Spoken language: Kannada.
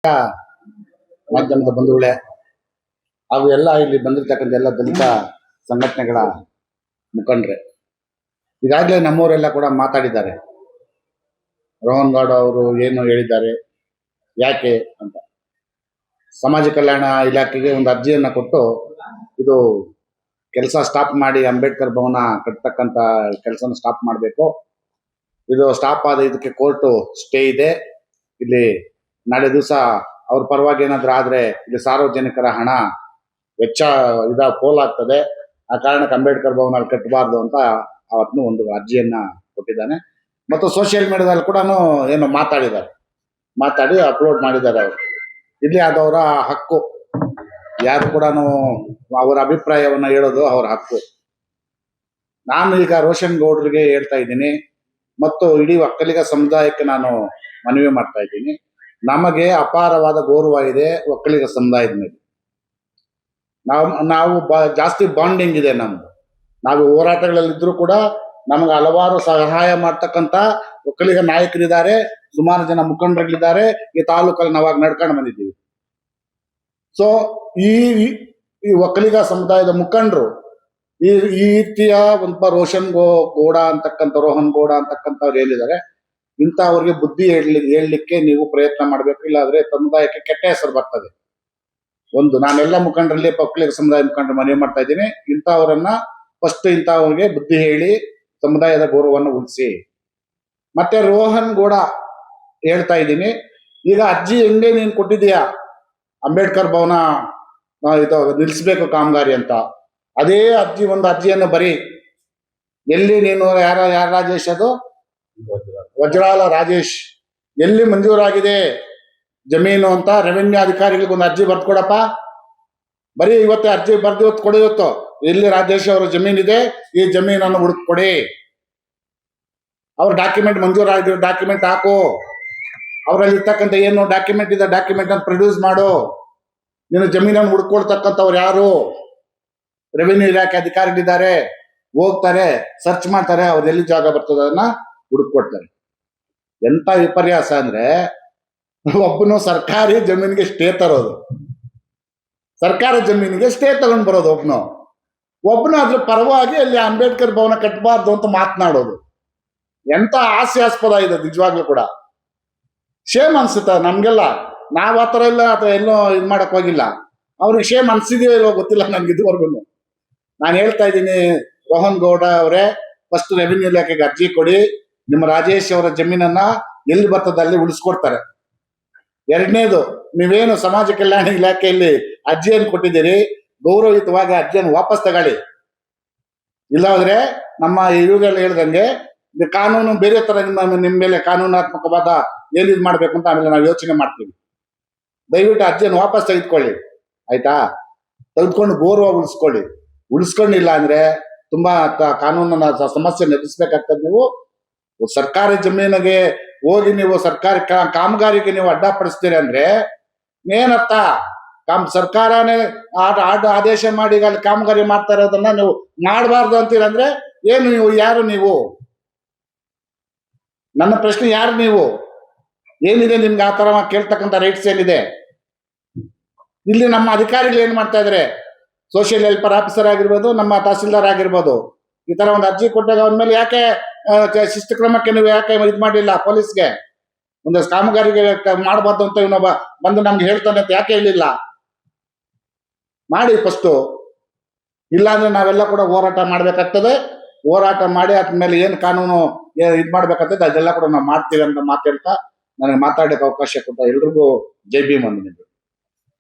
ಮಾಧ್ಯಮದ ಬಂಧುಗಳೇ ಹಾಗೂ ಎಲ್ಲ ಇಲ್ಲಿ ಬಂದಿರತಕ್ಕಂಥ ಎಲ್ಲ ದಲಿತ ಸಂಘಟನೆಗಳ ಮುಖಂಡರೇ, ಈಗಾಗಲೇ ನಮ್ಮವರೆಲ್ಲ ಕೂಡ ಮಾತಾಡಿದ್ದಾರೆ. ರೋಹನ್ ಗೌಡ ಅವರು ಏನು ಹೇಳಿದ್ದಾರೆ, ಯಾಕೆ ಅಂತ ಸಮಾಜ ಕಲ್ಯಾಣ ಇಲಾಖೆಗೆ ಒಂದು ಅರ್ಜಿಯನ್ನು ಕೊಟ್ಟು ಇದು ಕೆಲಸ ಸ್ಟಾಪ್ ಮಾಡಿ ಅಂಬೇಡ್ಕರ್ ಭವನ ಕಟ್ಟತಕ್ಕಂಥ ಕೆಲಸನ ಸ್ಟಾಪ್ ಮಾಡಬೇಕು. ಇದು ಸ್ಟಾಪ್ ಆದ ಇದಕ್ಕೆ ಕೋರ್ಟು ಸ್ಟೇ ಇದೆ. ಇಲ್ಲಿ ನಾಳೆ ದಿವಸ ಅವ್ರ ಪರವಾಗಿ ಏನಾದ್ರೂ ಆದ್ರೆ ಇಲ್ಲಿ ಸಾರ್ವಜನಿಕರ ಹಣ ವೆಚ್ಚ ಪೋಲಾಗ್ತದೆ. ಆ ಕಾರಣಕ್ಕೆ ಅಂಬೇಡ್ಕರ್ ಭವನ ಕಟ್ಟಬಾರ್ದು ಅಂತ ಅವತ್ತು ಒಂದು ಅರ್ಜಿಯನ್ನ ಕೊಟ್ಟಿದ್ದಾನೆ. ಮತ್ತು ಸೋಷಿಯಲ್ ಮೀಡಿಯಾದಲ್ಲಿ ಕೂಡ ಏನೋ ಮಾತಾಡಿ ಅಪ್ಲೋಡ್ ಮಾಡಿದ್ದಾರೆ. ಅವರು ಇಲ್ಲಿ ಅದವರ ಹಕ್ಕು, ಯಾರು ಕೂಡ ಅವರ ಅಭಿಪ್ರಾಯವನ್ನ ಹೇಳೋದು ಅವರ ಹಕ್ಕು. ನಾನು ಈಗ ರೋಷನ್ ಗೌಡ್ರಿಗೆ ಹೇಳ್ತಾ ಇದ್ದೀನಿ ಮತ್ತು ಇಡೀ ಒಕ್ಕಲಿಗ ಸಮುದಾಯಕ್ಕೆ ನಾನು ಮನವಿ ಮಾಡ್ತಾ ಇದ್ದೀನಿ. ನಮಗೆ ಅಪಾರವಾದ ಗೌರವ ಇದೆ ಒಕ್ಕಲಿಗ ಸಮುದಾಯದ ಮೇಲೆ. ನಾವು ಜಾಸ್ತಿ ಬಾಂಡಿಂಗ್ ಇದೆ ನಮ್ದು. ನಾವು ಹೋರಾಟಗಳಲ್ಲಿದ್ದರೂ ಕೂಡ ನಮಗೆ ಹಲವಾರು ಸಹಾಯ ಮಾಡ್ತಕ್ಕಂಥ ಒಕ್ಕಲಿಗ ನಾಯಕರಿದ್ದಾರೆ, ಸುಮಾರು ಜನ ಮುಖಂಡರುಗಳಿದ್ದಾರೆ. ಈ ತಾಲೂಕಲ್ಲಿ ನಾವಾಗ ನಡ್ಕೊಂಡು ಬಂದಿದ್ದೀವಿ. ಸೊ ಈ ಒಕ್ಕಲಿಗ ಸಮುದಾಯದ ಮುಖಂಡರು ಈ ರೀತಿಯ ಒಬ್ಬ ರೋಹನ್ ಗೌಡ ಅಂತಕ್ಕಂಥವ್ರು ಹೇಳಿದ್ದಾರೆ. ಇಂಥವ್ರಿಗೆ ಬುದ್ಧಿ ಹೇಳಲಿಕ್ಕೆ ನೀವು ಪ್ರಯತ್ನ ಮಾಡಬೇಕು, ಇಲ್ಲಾಂದ್ರೆ ಸಮುದಾಯಕ್ಕೆ ಕೆಟ್ಟ ಹೆಸರು ಬರ್ತದೆ. ನಾನೆಲ್ಲ ಮುಖಂಡರಲ್ಲಿ ಒಕ್ಕಲಿಗ ಸಮುದಾಯ ಮುಖಂಡರು ಮನವಿ ಮಾಡ್ತಾ ಇದ್ದೀನಿ, ಇಂಥವ್ರನ್ನ ಫಸ್ಟ್ ಇಂಥವ್ರಿಗೆ ಬುದ್ಧಿ ಹೇಳಿ ಸಮುದಾಯದ ಗೌರವವನ್ನು ಉಳಿಸಿ. ಮತ್ತೆ ರೋಹನ್ ಗೌಡ ಹೇಳ್ತಾ ಇದ್ದೀನಿ, ಈಗ ಅರ್ಜಿ ಹೆಂಗೆ ನೀನು ಕೊಟ್ಟಿದೀಯಾ ಅಂಬೇಡ್ಕರ್ ಭವನ ಇದು ನಿಲ್ಲಿಸ್ಬೇಕು ಕಾಮಗಾರಿ ಅಂತ, ಅದೇ ಒಂದು ಅರ್ಜಿಯನ್ನು ಬರೀ. ಎಲ್ಲಿ ನೀನು ಯಾರ ರಾಜೇಶ್, ಅದು ವಜ್ರಾಲ ರಾಜೇಶ್, ಎಲ್ಲಿ ಮಂಜೂರಾಗಿದೆ ಜಮೀನು ಅಂತ ರೆವಿನ್ಯೂ ಅಧಿಕಾರಿಗಳಿಗೆ ಒಂದು ಅರ್ಜಿ ಬರ್ದು ಕೊಡಪ್ಪ. ಬರೀ ಇವತ್ತೇ ಅರ್ಜಿ ಬರ್ದು ಇವತ್ತು ಕೊಡಿ. ಇವತ್ತು ಎಲ್ಲಿ ರಾಜೇಶ್ ಅವರ ಜಮೀನಿದೆ, ಈ ಜಮೀನನ್ನು ಹುಡುಕ್ ಕೊಡಿ. ಅವ್ರ ಡಾಕ್ಯುಮೆಂಟ್ ಮಂಜೂರಾಗಿರೋ ಡಾಕ್ಯುಮೆಂಟ್ ಹಾಕು. ಅವರಲ್ಲಿ ಇರ್ತಕ್ಕಂಥ ಏನು ಡಾಕ್ಯುಮೆಂಟ್ ಇದೆ ಡಾಕ್ಯುಮೆಂಟ್ ಅನ್ನು ಪ್ರೊಡ್ಯೂಸ್ ಮಾಡು. ನೀನು ಜಮೀನನ್ನು ಹುಡ್ಕೊಳ್ತಕ್ಕಂಥವ್ರು ಯಾರು? ರೆವಿನ್ಯೂ ಇಲಾಖೆ ಅಧಿಕಾರಿಗಳಿದ್ದಾರೆ, ಹೋಗ್ತಾರೆ, ಸರ್ಚ್ ಮಾಡ್ತಾರೆ, ಅವ್ರು ಎಲ್ಲಿ ಜಾಗ ಬರ್ತದೆ ಅದನ್ನ ಹುಡುಕೊಡ್ತಾರೆ. ಎಂತ ವಿಪರ್ಯಾಸ ಅಂದ್ರೆ, ಒಬ್ಬನು ಸರ್ಕಾರಿ ಜಮೀನಿಗೆ ಸ್ಟೇ ತರೋದು, ಸರ್ಕಾರ ಜಮೀನಿಗೆ ಸ್ಟೇ ತಗೊಂಡ್ ಬರೋದು ಒಬ್ಬನು ಅದ್ರ ಪರವಾಗಿ ಅಲ್ಲಿ ಅಂಬೇಡ್ಕರ್ ಭವನ ಕಟ್ಟಬಾರ್ದು ಅಂತ ಮಾತನಾಡೋದು. ಎಂತ ಹಾಸ್ಯಾಸ್ಪದ ಇದೆ ನಿಜವಾಗ್ಲೂ ಕೂಡ. ಶೇಮ್ ಅನ್ಸುತ್ತ ನಮ್ಗೆಲ್ಲ. ನಾವ್ ಆ ಥರ ಇಲ್ಲ ಅಥವಾ ಎಲ್ಲೋ ಇದು ಮಾಡಕ್ ಹೋಗಿಲ್ಲ. ಅವ್ರಿಗೆ ಶೇಮ್ ಅನ್ಸಿದೆಯೋ ಇಲ್ವೋ ಗೊತ್ತಿಲ್ಲ ನನ್ಗೆ ಇದುವರೆಗೂ. ನಾನು ಹೇಳ್ತಾ ಇದ್ದೀನಿ, ರೋಹನ್ ಗೌಡ ಅವರೇ, ಫಸ್ಟ್ ರೆವಿನ್ಯೂ ಇಲಾಖೆಗೆ ಅರ್ಜಿ ಕೊಡಿ. ನಿಮ್ಮ ರಾಜೇಶ್ ಅವರ ಜಮೀನನ್ನ ಎಲ್ಲಿ ಬರ್ತದೆ ಅಲ್ಲಿ ಉಳಿಸ್ಕೊಡ್ತಾರೆ. ಎರಡನೇದು, ನೀವೇನು ಸಮಾಜ ಕಲ್ಯಾಣ ಇಲಾಖೆಯಲ್ಲಿ ಅರ್ಜಿಯನ್ನು ಕೊಟ್ಟಿದ್ದೀರಿ, ಗೌರವಯುತವಾಗಿ ಅರ್ಜಿಯನ್ನು ವಾಪಸ್ ತಗೊಳ್ಳಿ. ಇಲ್ಲಾಂದ್ರೆ ನಮ್ಮ ಇವುಗಳು ಹೇಳ್ದಂಗೆ ಕಾನೂನು ಬೇರೆ ತರ ನಿಮ್ಮ ಮೇಲೆ ಕಾನೂನಾತ್ಮಕವಾದ ಏನಿದ್ ಮಾಡ್ಬೇಕು ಅಂತ ಆಮೇಲೆ ನಾವು ಯೋಚನೆ ಮಾಡ್ತೀವಿ. ದಯವಿಟ್ಟು ಅರ್ಜಿಯನ್ನು ವಾಪಸ್ ತೆಗೆದುಕೊಳ್ಳಿ, ಆಯ್ತಾ? ತೆಗೆದುಕೊಂಡು ಗೌರವ ಉಳಿಸ್ಕೊಂಡಿಲ್ಲ ಅಂದ್ರೆ ತುಂಬಾ ಕಾನೂನನ್ನ ಸಮಸ್ಯೆ ಎದುರಿಸ್ಬೇಕಾಗ್ತದೆ. ನೀವು ಸರ್ಕಾರಿ ಜಮೀನಿಗೆ ಹೋಗಿ ನೀವು ಸರ್ಕಾರಿ ಕಾಮಗಾರಿಗೆ ನೀವು ಅಡ್ಡಪಡಿಸ್ತೀರಿ ಅಂದ್ರೆ ಏನರ್ಥ? ಸರ್ಕಾರನೇ ಆದೇಶ ಮಾಡಿ ಅಲ್ಲಿ ಕಾಮಗಾರಿ ಮಾಡ್ತಾ ಇರೋದನ್ನ ನೀವು ಮಾಡಬಾರ್ದು ಅಂತೀರಂದ್ರೆ ಏನು? ನೀವು ಯಾರು? ನೀವು ನನ್ನ ಪ್ರಶ್ನೆ, ಯಾರು ನೀವು? ಏನಿದೆ ನಿಮ್ಗೆ ಆ ತರ ಕೇಳ್ತಕ್ಕಂಥ ರೈಟ್ಸ್ ಏನಿದೆ? ಇಲ್ಲಿ ನಮ್ಮ ಅಧಿಕಾರಿಗಳು ಏನ್ ಮಾಡ್ತಾ ಇದಾರೆ, ಸೋಷಿಯಲ್ ವೆಲ್ಫೇರ್ ಆಫೀಸರ್ ಆಗಿರ್ಬೋದು, ನಮ್ಮ ತಹಸೀಲ್ದಾರ್ ಆಗಿರ್ಬೋದು, ಈ ತರ ಒಂದು ಅರ್ಜಿ ಕೊಟ್ಟಾಗ ಅವನ ಮೇಲೆ ಯಾಕೆ ಶಿಸ್ತು ಕ್ರಮಕ್ಕೆ ನೀವು ಯಾಕೆ ಇದು ಮಾಡಿಲ್ಲ? ಪೊಲೀಸ್ಗೆ ಒಂದು ಕಾಮಗಾರಿಗೆ ಮಾಡಬಾರ್ದು ಅಂತ ಇವನೊಬ್ಬ ಬಂದು ನಮ್ಗೆ ಹೇಳ್ತಾನೆ ಅಂತ ಯಾಕೆ ಹೇಳಿಲ್ಲ? ಮಾಡಿ ಫಸ್ಟು. ಇಲ್ಲಾಂದ್ರೆ ನಾವೆಲ್ಲ ಕೂಡ ಹೋರಾಟ ಮಾಡ್ಬೇಕಾಗ್ತದೆ. ಹೋರಾಟ ಮಾಡಿ ಅದ್ಮೇಲೆ ಏನು ಕಾನೂನು ಇದು ಮಾಡ್ಬೇಕಾಗ್ತದೆ ಅದೆಲ್ಲ ಕೂಡ ನಾವು ಮಾಡ್ತೀವಿ ಅಂತ ಮಾತಾಡ್ತಾ ನನಗೆ ಮಾತಾಡೋಕೆ ಅವಕಾಶ ಕೊಟ್ಟ ಎಲ್ರಿಗೂ ಜೈ ಭೀಮ್ ಅಂದಿದ್ದೀನಿ.